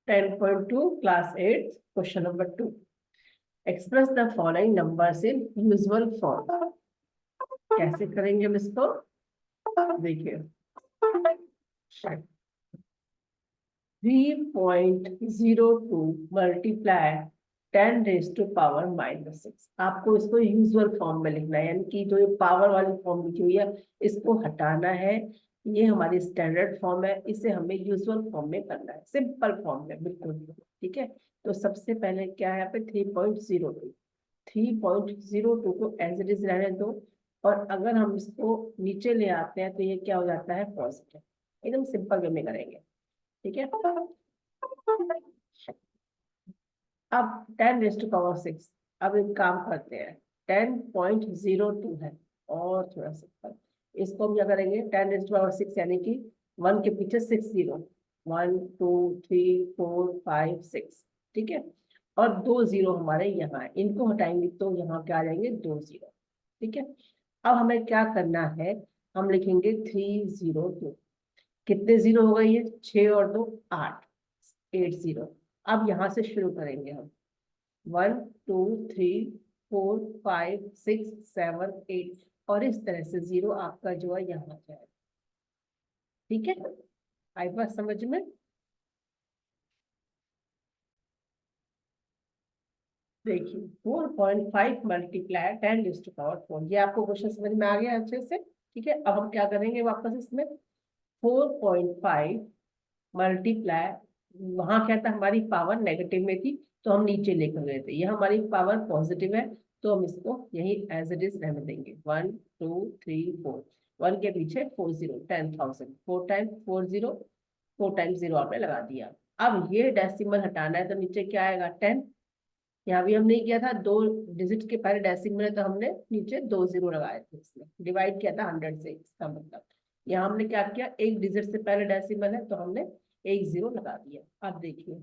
10.2 class 8 question number 2. Express the following numbers in usual form. कैसे करेंगे हम इसको? देखिए 3.02 मल्टीप्लाई 10⁻⁻6। आपको इसको यूजुअल फॉर्म में लिखना है, यानी कि जो ये पावर वाली फॉर्म लिखी हुई है इसको हटाना है। ये हमारी स्टैंडर्ड फॉर्म है, इसे हमें यूजुअल फॉर्म में करना है, सिंपल फॉर्म में बिल्कुल। ठीक है, तो सबसे पहले क्या है यहाँ पे 3.02 को एज इट इज रहने दो, और अगर हम इसको नीचे ले आते हैं तो ये क्या हो जाता है? पॉजिटिव। एकदम सिंपल वे में करेंगे। ठीक है, अब 10⁻6। अब एक काम करते हैं, 10.02 है और थोड़ा सा इसको हम क्या करेंगे? 10⁻6 यानी कि 1 के पीछे 6 जीरो, 1 2 3 4 5 6। ठीक है, और 2 जीरो हमारे यहाँ है, इनको हटाएंगे तो यहाँ क्या आ जाएंगे? 2 जीरो। ठीक है, अब हमें क्या करना है? हम लिखेंगे 302। कितने जीरो हो गए? ये 6 और 2 8, 8 जीरो। अब यहाँ से शुरू करेंगे हम, 1 2 3 4 5 6 7 8, और इस तरह से जीरो आपका जो है यहाँ जाए। ठीक है, आई बात समझ में? देखिए 4.5 मल्टीप्लाई 10⁻4, ये आपको क्वेश्चन समझ में आ गया अच्छे से। ठीक है, अब हम क्या करेंगे वापस इसमें? 4.5 मल्टीप्लाई, वहां क्या था? हमारी पावर नेगेटिव में थी तो हम नीचे लेकर गए थे, ये हमारी पावर पॉजिटिव है तो हम इसको यही एज इट इज रहने देंगे। 1 2 3 4, 1 के पीछे 4 zero, 10,000। 4 time 4 zero, 4 time zero आपने लगा दिया। अब ये डेसिमल हटाना है तो नीचे क्या आएगा? 10। यहाँ भी हम नहीं किया था, दो डिजिट के पहले डेसिमल है तो हमने नीचे 2 जीरो लगाए थे, इसमें डिवाइड किया था 100 से, इसका मतलब यहाँ हमने क्या किया? एक डिजिट से पहले डेसिमल है तो हमने 1 जीरो लगा दिया। अब देखिए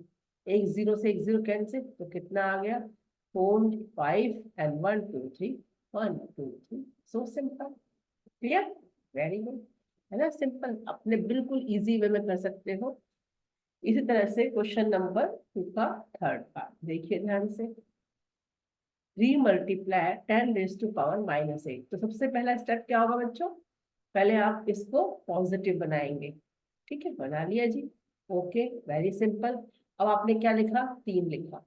1 जीरो से 1 जीरो कैंसिल, तो कितना आ गया? 4 5 and 1 2 3, 1 2 3। So simple. Clear? Very good, है ना? सिंपल, अपने बिल्कुल इजी वे में कर सकते हो। इसी तरह से क्वेश्चन नंबर 2 का थर्ड पार्ट देखिए ध्यान से। 3 मल्टीप्लाई 10⁻⁻8। तो सबसे पहला स्टेप क्या होगा बच्चों? पहले आप इसको पॉजिटिव बनाएंगे। ठीक है, बना लिया जी। Okay, very simple. अब आपने क्या लिखा? 3 लिखा,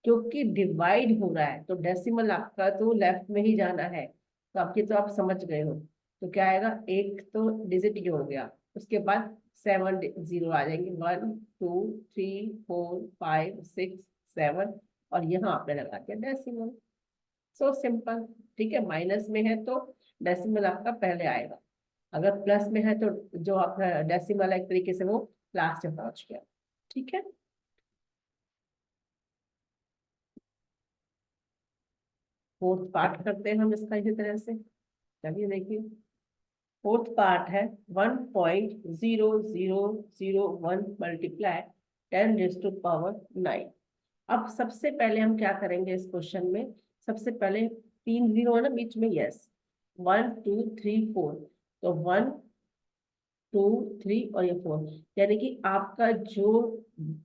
क्योंकि डिवाइड हो रहा है तो डेसिमल आपका तो लेफ्ट में ही जाना है, तो आपके तो आप समझ गए हो। तो क्या आएगा? एक तो डिजिट ये हो गया, उसके बाद 7 जीरो आ जाएंगे, 1 2 3 4 5 6 7, और यहाँ आपने लगा दिया डेसिमल। So simple. ठीक है, माइनस में है तो डेसिमल आपका पहले आएगा, अगर प्लस में है तो जो आपका डेसिमल है एक तरीके से वो लास्ट में पहुंच गया। ठीक है, फोर्थ पार्ट करते हैं हम इसका इसी तरह से। चलिए देखिए, फोर्थ पार्ट है 1.0001 मल्टीप्लाई 10⁻9। अब सबसे पहले हम क्या करेंगे इस क्वेश्चन में? सबसे पहले 3 जीरो है ना बीच में, यस, 1 2 3 4, तो 1 2 3 और ये 4, यानी कि आपका जो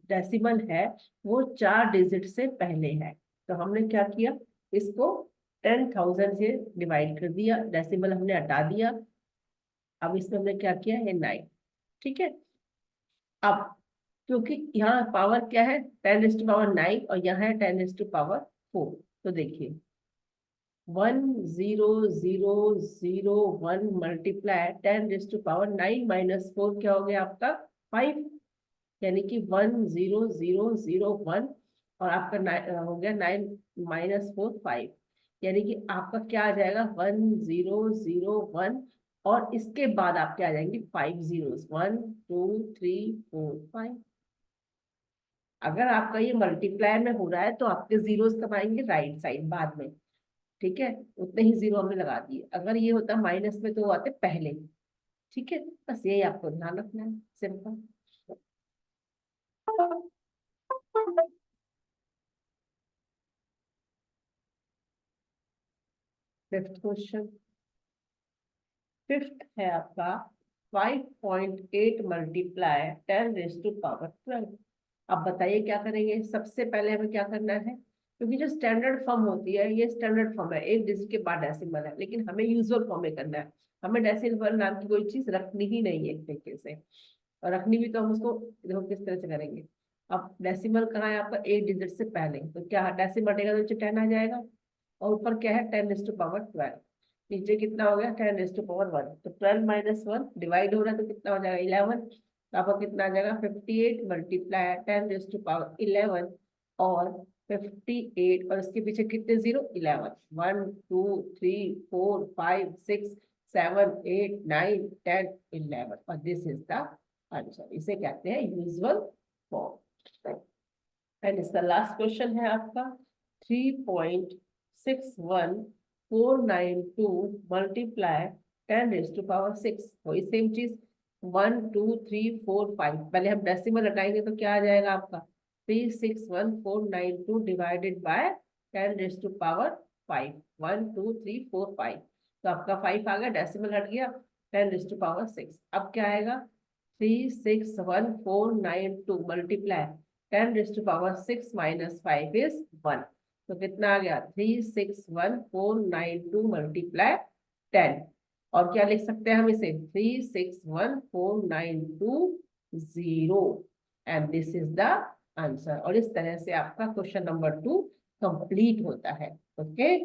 डेसिमल है वो 4 डिजिट से पहले है। तो हमने क्या किया? इसको 10,000 से डिवाइड कर दिया, डेसिमल हमने हटा दिया। अब इसमें हमने क्या किया है? 9। ठीक है, अब क्योंकि यहाँ पावर क्या है? 10⁻9, और यहाँ है 10⁻4। तो देखिए 10001 मल्टीप्लाई 10⁻9 माइनस 4 क्या हो गया आपका? 5, यानी कि 10001, और आपका हो गया 9 - 4 5, यानी कि आपका क्या आ जाएगा? 1001, और इसके बाद आपके आ जाएंगे 5 जीरोस, 1 2 3 4 5। अगर आपका ये मल्टीप्लाई में हो रहा है तो आपके जीरोस कब आएंगे? राइट साइड बाद में। ठीक है, उतने ही जीरो हमने लगा दिए। अगर ये होता माइनस में तो वो आते पहले। ठीक है, बस यही आपको ध्यान रखना है, सिंपल। फिफ्थ क्वेश्चन, फिफ्थ है आपका 5.8 मल्टीप्लाई 10⁻12। अब बताइए क्या करेंगे। सबसे पहले हमें क्या करना है, क्योंकि जो स्टैंडर्ड फॉर्म होती है ये स्टैंडर्ड फॉर्म है, एक डिजिट के बाद डेसिमल है, लेकिन हमें यूजुअल फॉर्म में करना है। हमें डेसिमल नाम की कोई चीज रखनी ही नहीं है एक तरीके से, और रखनी भी तो हम उसको देखो किस तरह से करेंगे। अब डेसिमल कहाँ है आपका, एक डिजिट से पहले, तो क्या डेसिमल हटेगा तो नीचे 10 आ जाएगा, और ऊपर क्या है 10⁻12। नीचे कितना हो गया 10⁻1, तो 12 - 1 डिवाइड हो रहा है तो कितना हो जाएगा 11। तो आपका कितना आ जाएगा 58 मल्टीप्लाई 10⁻11, और 58 और इसके पीछे कितने जीरो 11, 1 2 3 4 5 6 7 8 9 10 11, और दिस इज द आंसर। इसे कहते हैं यूजुअल फॉर्म। एंड इसका लास्ट क्वेश्चन है आपका 3.61492 मल्टीप्लाई 10⁻6। वही सेम चीज 1 2 3 4 5, पहले हम डेसिमल हटाएंगे तो क्या आ जाएगा आपका 361,492 डिवाइडेड बाय 10⁻5, 1 2 3 4 5। तो आपका 5 आ गया, डेसिमल हट गया, 10⁻6। अब क्या आएगा 361,492 मल्टीप्लाई 10⁻6 - 5 इज 1। तो कितना आ गया 361,492 मल्टीप्लाई 10, और क्या लिख सकते हैं हम इसे 361,492 and this is the answer. और इस तरह से आपका क्वेश्चन नंबर 2 कंप्लीट होता है। ओके।